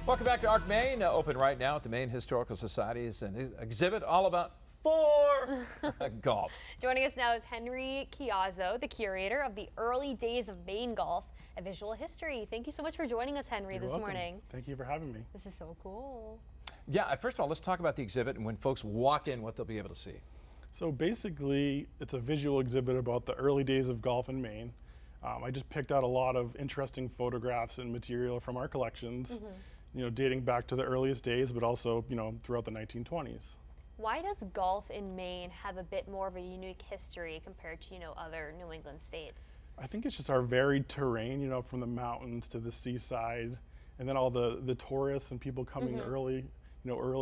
Welcome back to Arc Maine, open right now at the Maine Historical Society. It's an exhibit all about golf. Joining us now is Henry Caiazzo, the curator of the early days of Maine golf, a visual history. Thank you so much for joining us, Henry, this morning. Thank you for having me. This is so cool. Yeah, first of all, let's talk about the exhibit and when folks walk in, what they'll be able to see. So basically, it's a visual exhibit about the early days of golf in Maine. I just picked out a lot of interesting photographs and material from our collections, dating back to the earliest days, but also, throughout the 1920s. Why does golf in Maine have a bit more of a unique history compared to, other New England states? I think it's just our varied terrain, from the mountains to the seaside, and then all the tourists and people coming early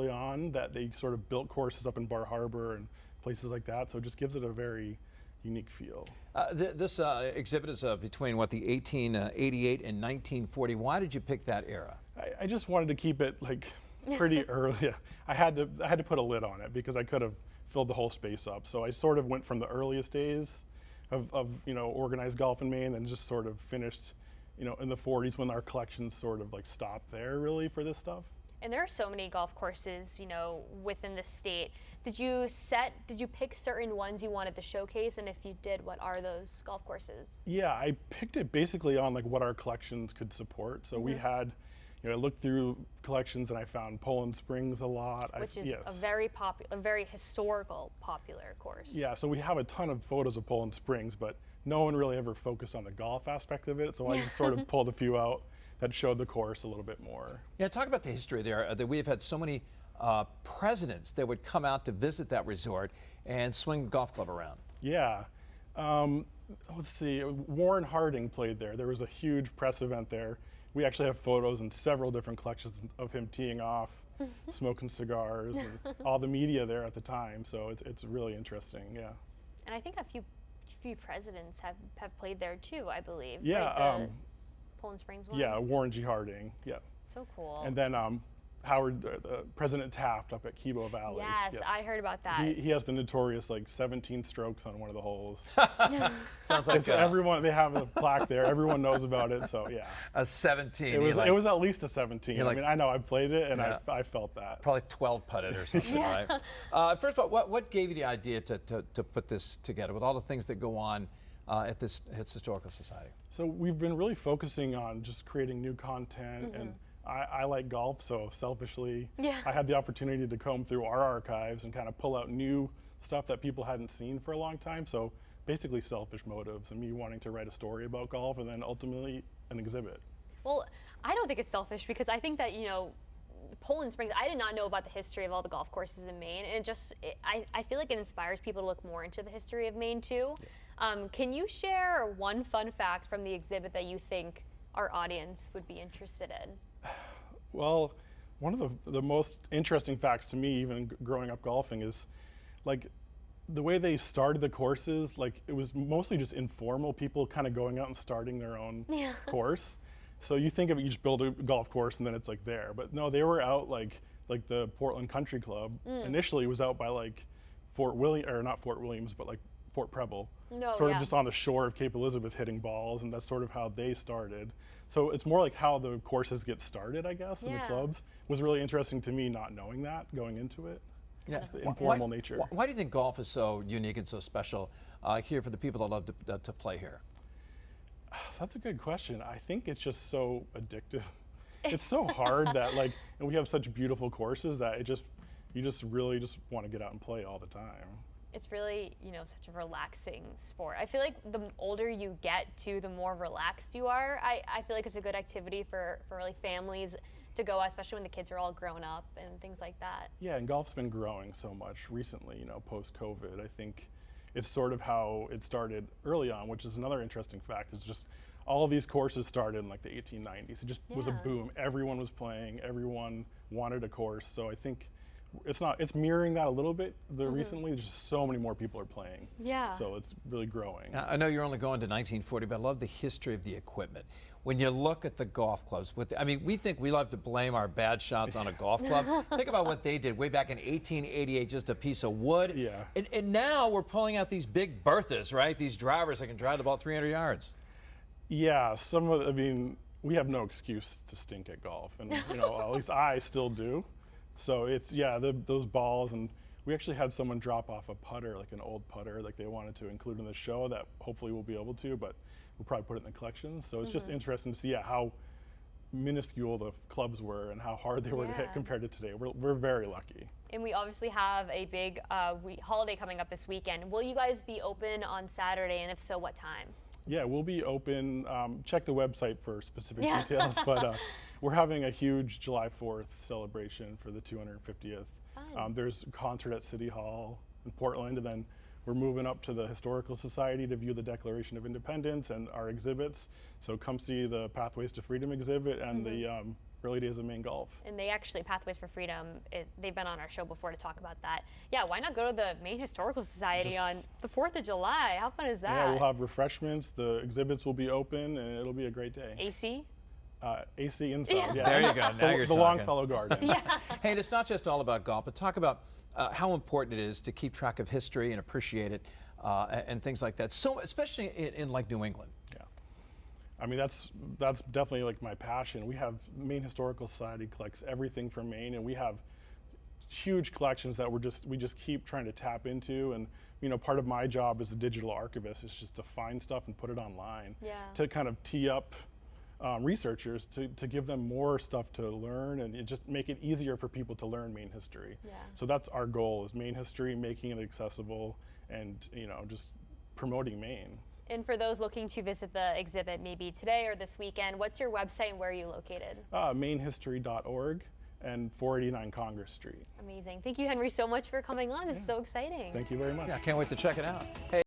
on, that they sort of built courses up in Bar Harbor and places like that. So it just gives it a very unique feel. This exhibit is between what, the 1888 and 1940. Why did you pick that era? I just wanted to keep it pretty early. I had to put a lid on it because I could have filled the whole space up. So I sort of went from the earliest days of organized golf in Maine and just sort of finished in the 40s when our collections sort of stopped there really for this stuff. And there are so many golf courses, within the state. Did you pick certain ones you wanted to showcase? And if you did, what are those golf courses? Yeah, I picked it basically on what our collections could support. So we had, I looked through collections and I found Poland Springs a lot. Which is a very historical, popular course. Yeah, so we have a ton of photos of Poland Springs, but no one really ever focused on the golf aspect of it. So I just sort of pulled a few out that showed the course a little bit more. Yeah, talk about the history there. That we have had so many presidents that would come out to visit that resort and swing the golf club around. Yeah. Let's see, Warren Harding played there. There was a huge press event there. We actually have photos in several different collections of him teeing off, smoking cigars, and all the media there at the time. So it's really interesting, yeah. And I think a few presidents have played there too, I believe. Yeah. Right? Poland Springs one? Yeah, Warren G. Harding, yeah. So cool. And then President Taft up at Kibo Valley. Yes, I heard about that. He has the notorious 17 strokes on one of the holes. Sounds like everyone, they have a plaque there. Everyone knows about it, so yeah. A 17. It was at least a 17. I mean, I know I played it and I felt that. Probably 12 putted or something, right? First of all, what gave you the idea to put this together with all the things that go on at this Historical Society? So we've been really focusing on just creating new content, and I like golf, so selfishly, I had the opportunity to comb through our archives and kind of pull out new stuff that people hadn't seen for a long time. So basically selfish motives and me wanting to write a story about golf and then ultimately an exhibit. Well, I don't think it's selfish because I think that, Poland Springs, I did not know about the history of all the golf courses in Maine, and I feel like it inspires people to look more into the history of Maine too. Yeah. Can you share one fun fact from the exhibit that you think our audience would be interested in? Well, one of the most interesting facts to me, even growing up golfing, is the way they started the courses. It was mostly just informal people kind of going out and starting their own course. So you think of it, you just build a golf course and then it's there. But no, they were out like the Portland Country Club initially was out by Fort Williams, but Fort Preble. Sort of just on the shore of Cape Elizabeth hitting balls, and that's sort of how they started. So it's more how the courses get started, I guess, in the clubs. It was really interesting to me not knowing that going into it. Yeah. Just the informal nature. Why do you think golf is so unique and so special here for the people that love to play here? That's a good question. I think it's just so addictive. It's so hard that and we have such beautiful courses that you just really want to get out and play all the time. It's really, such a relaxing sport. I feel like the older you get too, the more relaxed you are. I feel like it's a good activity for families to go, especially when the kids are all grown up and things like that. Yeah, and golf's been growing so much recently, post-COVID. I think it's sort of how it started early on, which is another interesting fact. It's just all of these courses started in the 1890s. It just was a boom. Everyone was playing. Everyone wanted a course. So I think it's mirroring that a little bit recently. Just so many more people are playing. Yeah. So it's really growing. I know you're only going to 1940, but I love the history of the equipment. When you look at the golf clubs, we think we love to blame our bad shots on a golf club. Think about what they did way back in 1888, just a piece of wood. Yeah. And now we're pulling out these big Berthas, right? These drivers that can drive the ball 300 yards. Yeah, we have no excuse to stink at golf, and you know, at least I still do. So it's, yeah, those balls, and we actually had someone drop off a putter, like an old putter, like they wanted to include in the show that hopefully we'll be able to, but we'll probably put it in the collection. So it's just interesting to see how minuscule the clubs were and how hard they were to hit compared to today. We're very lucky. And we obviously have a big holiday coming up this weekend. Will you guys be open on Saturday, and if so, what time? Yeah, we'll be open. Check the website for specific details, but we're having a huge July 4th celebration for the 250th. There's a concert at City Hall in Portland, and then we're moving up to the Historical Society to view the Declaration of Independence and our exhibits. So come see the Pathways to Freedom exhibit and the early days of Maine golf. And they actually, Pathways for Freedom, they've been on our show before to talk about that. Yeah, why not go to the Maine Historical Society on the 4th of July? How fun is that? Yeah, we'll have refreshments, the exhibits will be open, and it'll be a great day. AC? AC inside, yeah. There you go, now you're the talking. Longfellow Garden. Hey, and it's not just all about golf, but talk about how important it is to keep track of history and appreciate it and things like that. So, especially in like New England. Yeah, I mean that's definitely like my passion. We have Maine Historical Society collects everything from Maine, and we have huge collections that we just keep trying to tap into. And you know, part of my job as a digital archivist is just to find stuff and put it online to kind of tee up researchers to give them more stuff to learn, and just make it easier for people to learn Maine history. So that's our goal, is Maine history, making it accessible, and you know, just promoting Maine. And for those looking to visit the exhibit maybe today or this weekend, what's your website and where are you located? MaineHistory.org and 489 Congress Street. Amazing. Thank you, Henry, so much for coming on. This is so exciting. Thank you very much. Yeah, I can't wait to check it out. Hey.